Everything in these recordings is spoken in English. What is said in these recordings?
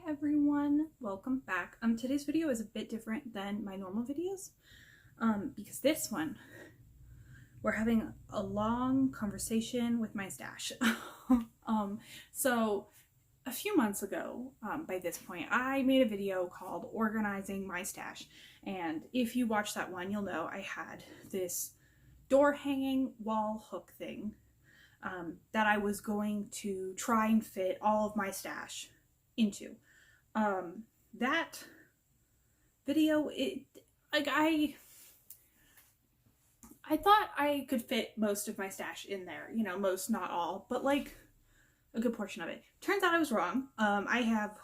everyone, welcome back. Today's video is a bit different than my normal videos because this one we're having a long conversation with my stash. So a few months ago, by this point, I made a video called Organizing My Stash, and if you watch that one, you'll know I had this door hanging wall hook thing that I was going to try and fit all of my stash into. That video, I thought I could fit most of my stash in there, you know, most, not all, but like a good portion of it. Turns out I was wrong. I have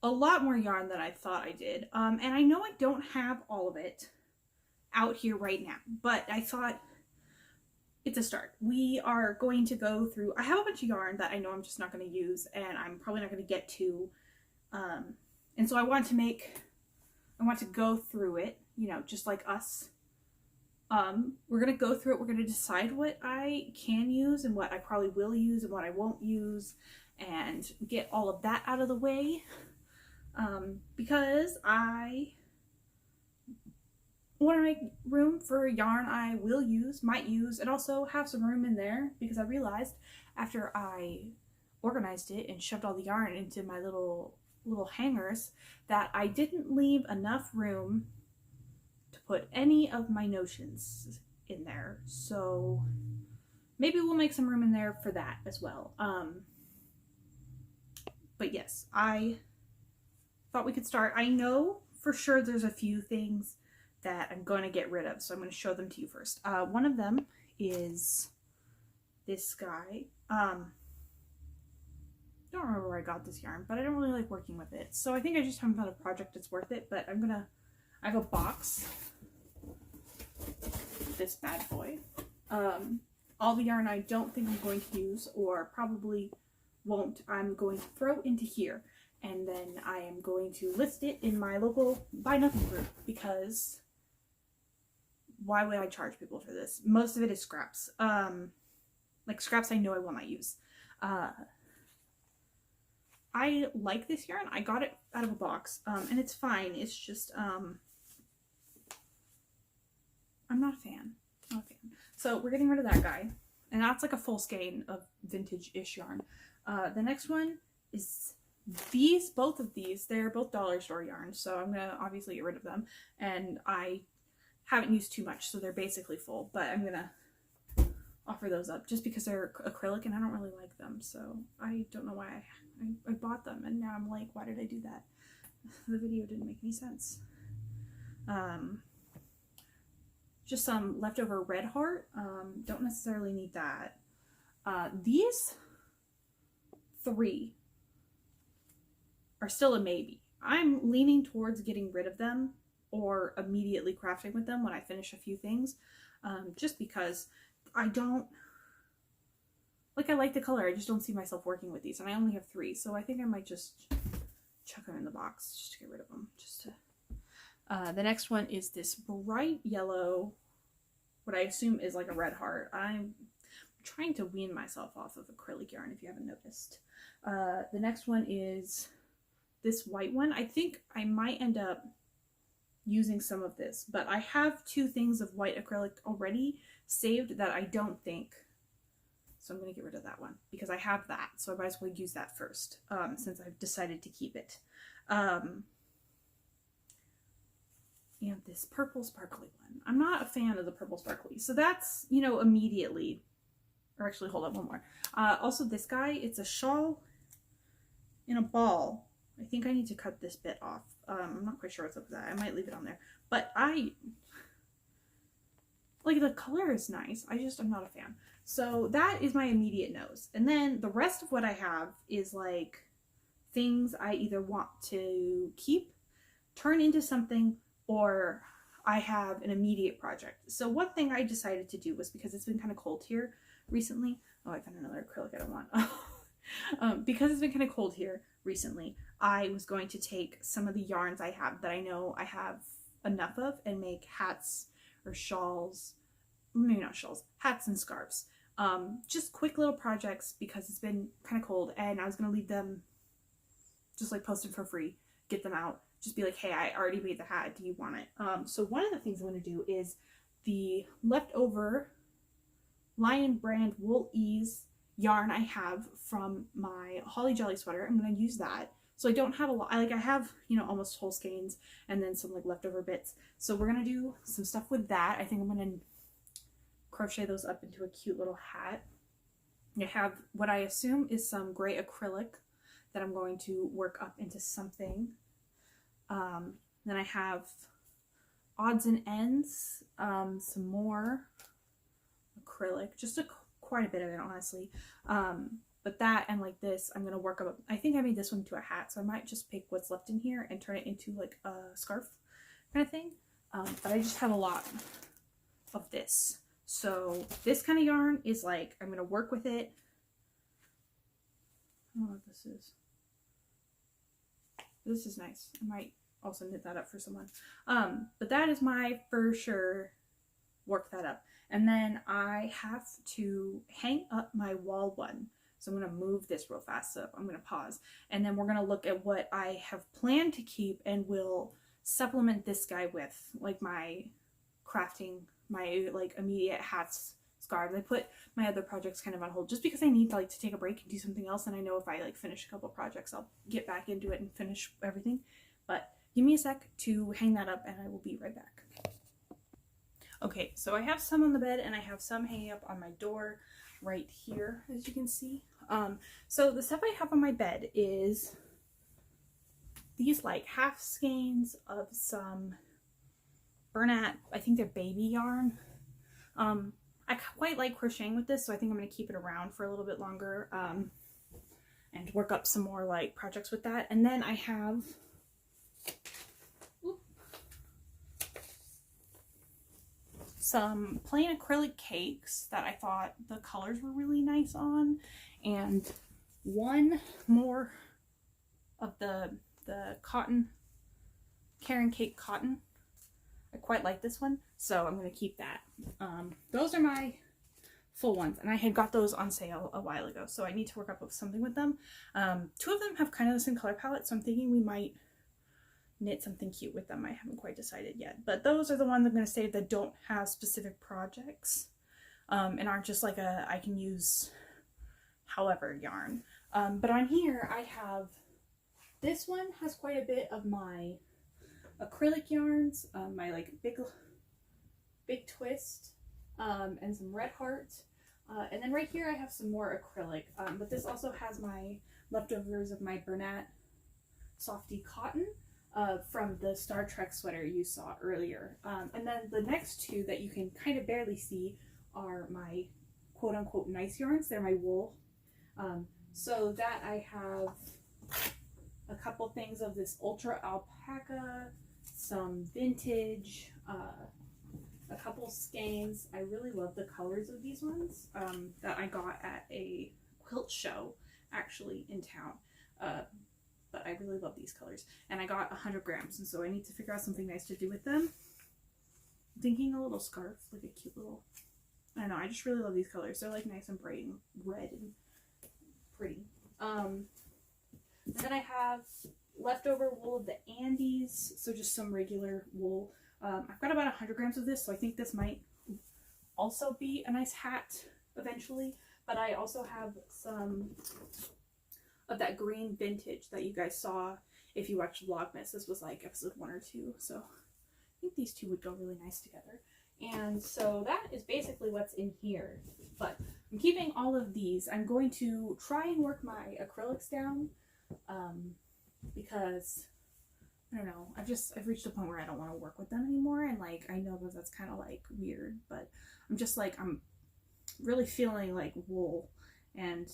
a lot more yarn than I thought I did. And I know I don't have all of it out here right now, but I thought it's a start. We are going to go through, I have a bunch of yarn that I know I'm just not going to use and I'm probably not going to get to. And so I want to go through it, you know, just like us. We're going to go through it. We're going to decide what I can use and what I probably will use and what I won't use, and get all of that out of the way. Because I want to make room for yarn I will use, might use, and also have some room in there, because I realized after I organized it and shoved all the yarn into my little hangers that I didn't leave enough room to put any of my notions in there. So maybe we'll make some room in there for that as well. But yes, I thought we could start. I know for sure there's a few things that I'm going to get rid of, so I'm going to show them to you first. One of them is this guy. Don't remember where I got this yarn, but I don't really like working with it, so I think I just haven't found a project that's worth it. But I have a box, this bad boy, all the yarn I don't think I'm going to use, or probably won't, I'm going to throw into here, and then I am going to list it in my local buy nothing group, because why would I charge people for this? Most of it is scraps, like scraps I know I will not use. I like this yarn. I got it out of a box, and it's fine. It's just, I'm not a fan. Not a fan. So we're getting rid of that guy, and that's like a full skein of vintage-ish yarn. The next one is these. Both of these, they're both dollar store yarn, so I'm gonna obviously get rid of them. And I haven't used too much, so they're basically full, but I'm gonna offer those up just because they're acrylic and I don't really like them. So I don't know why I bought them, and now I'm like, why did I do that? The video didn't make any sense. Just some leftover red heart. Don't necessarily need that. These three are still a maybe. I'm leaning towards getting rid of them or immediately crafting with them when I finish a few things, just because I don't, like, I like the color, I just don't see myself working with these, and I only have three, so I think I might just chuck them in the box just to get rid of them. The next one is this bright yellow, what I assume is like a red heart. I'm trying to wean myself off of acrylic yarn, if you haven't noticed. The next one is this white one. I think I might end up using some of this, but I have two things of white acrylic already saved that I don't think, so I'm going to get rid of that one because I have that, so I might as well use that first, since I've decided to keep it. And this purple sparkly one, I'm not a fan of the purple sparkly, so that's, you know, immediately, or actually hold on, one more. Also this guy, it's a shawl in a ball. I think I need to cut this bit off. I'm not quite sure what's up with that. I might leave it on there, but like, the color is nice. I'm not a fan. So that is my immediate nose. And then the rest of what I have is like things I either want to keep, turn into something, or I have an immediate project. So one thing I decided to do was, because it's been kind of cold here recently. Oh, I found another acrylic I don't want. Because it's been kind of cold here recently, I was going to take some of the yarns I have that I know I have enough of and make hats or shawls, maybe not shawls, hats and scarves. Just quick little projects because it's been kind of cold, and I was going to leave them just like post them for free, get them out, just be like, hey, I already made the hat, do you want it? So one of the things I'm going to do is the leftover Lion brand Wool Ease yarn I have from my Holly Jolly sweater. I'm going to use that. So I don't have a lot. I have, you know, almost whole skeins and then some like leftover bits. So we're going to do some stuff with that. I think I'm going to crochet those up into a cute little hat. I have what I assume is some gray acrylic that I'm going to work up into something. Then I have odds and ends, some more acrylic, just quite a bit of it, honestly. But that and like this, I'm going to work up. I think I made this one into a hat, so I might just pick what's left in here and turn it into like a scarf kind of thing. But I just have a lot of this. So this kind of yarn is like, I'm going to work with it. I don't know what this is. This is nice. I might also knit that up for someone. But that is my for sure work that up. And then I have to hang up my wall one. So I'm going to move this real fast. So I'm going to pause. And then we're going to look at what I have planned to keep and will supplement this guy with, like my crafting, my like immediate hats, scarves. I put my other projects kind of on hold just because I need to take a break and do something else. And I know if I like finish a couple projects, I'll get back into it and finish everything. But give me a sec to hang that up and I will be right back. Okay, so I have some on the bed and I have some hanging up on my door right here, as you can see. So the stuff I have on my bed is these like half skeins of some Bernat, I think they're baby yarn. I quite like crocheting with this, so I think I'm going to keep it around for a little bit longer and work up some more like projects with that. And then I have some plain acrylic cakes that I thought the colors were really nice on, and one more of the cotton, Karen Cake cotton. I quite like this one, so I'm going to keep that. Those are my full ones, and I had got those on sale a while ago, so I need to work up with something with them. Two of them have kind of the same color palette, so I'm thinking we might knit something cute with them. I haven't quite decided yet, but those are the ones I'm going to save that don't have specific projects and aren't just like I can use however yarn. But on here I have, this one has quite a bit of my acrylic yarns, my like big twist, and some red heart, and then right here I have some more acrylic, but this also has my leftovers of my Bernat Softy cotton from the Star Trek sweater you saw earlier. And then the next two that you can kind of barely see are my quote-unquote nice yarns. They're my wool. So that I have a couple things of this ultra alpaca, some vintage, a couple skeins. I really love the colors of these ones that I got at a quilt show actually in town. But I really love these colors, and I got 100 grams, and so I need to figure out something nice to do with them. I'm thinking a little scarf, like a cute little, I don't know, I just really love these colors. They're like nice and bright and red and pretty. And then I have leftover wool of the Andes, so just some regular wool. I've got about 100 grams of this, so I think this might also be a nice hat eventually, but I also have some of that green vintage that you guys saw if you watched Vlogmas. This was like episode 1 or 2, so I think these two would go really nice together. And so that is basically what's in here, but I'm keeping all of these. I'm going to try and work my acrylics down because I don't know, I've reached a point where I don't want to work with them anymore, and like I know that that's kind of like weird, but I'm just like, I'm really feeling like wool and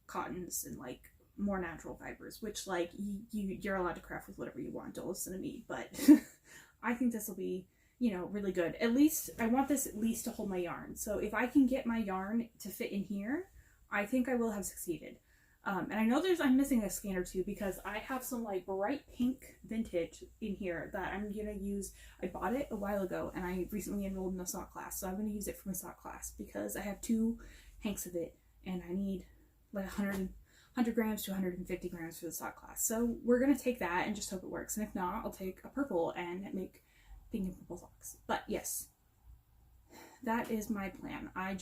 cottons and like more natural fibers, which like you're allowed to craft with whatever you want, don't listen to me, but I think this will be, you know, really good. At least I want this at least to hold my yarn, so if I can get my yarn to fit in here, I think I will have succeeded. And I know I'm missing a skein or two because I have some like bright pink vintage in here that I'm gonna use. I bought it a while ago and I recently enrolled in a sock class, so I'm gonna use it for my sock class because I have 2 hanks of it and I need like 100 100 grams to 150 grams for the sock class. So we're going to take that and just hope it works. And if not, I'll take a purple and make pink and purple socks. But yes, that is my plan. I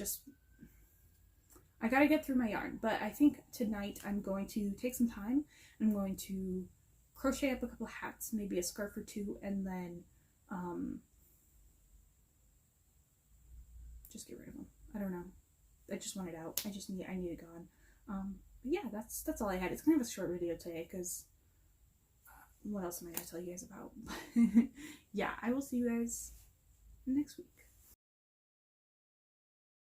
got to get through my yarn. But I think tonight I'm going to take some time. I'm going to crochet up a couple hats, maybe a scarf or two, and then just get rid of them. I don't know. I just want it out. I need it gone. But yeah, that's all I had. It's kind of a short video today because what else am I going to tell you guys about? Yeah, I will see you guys next week.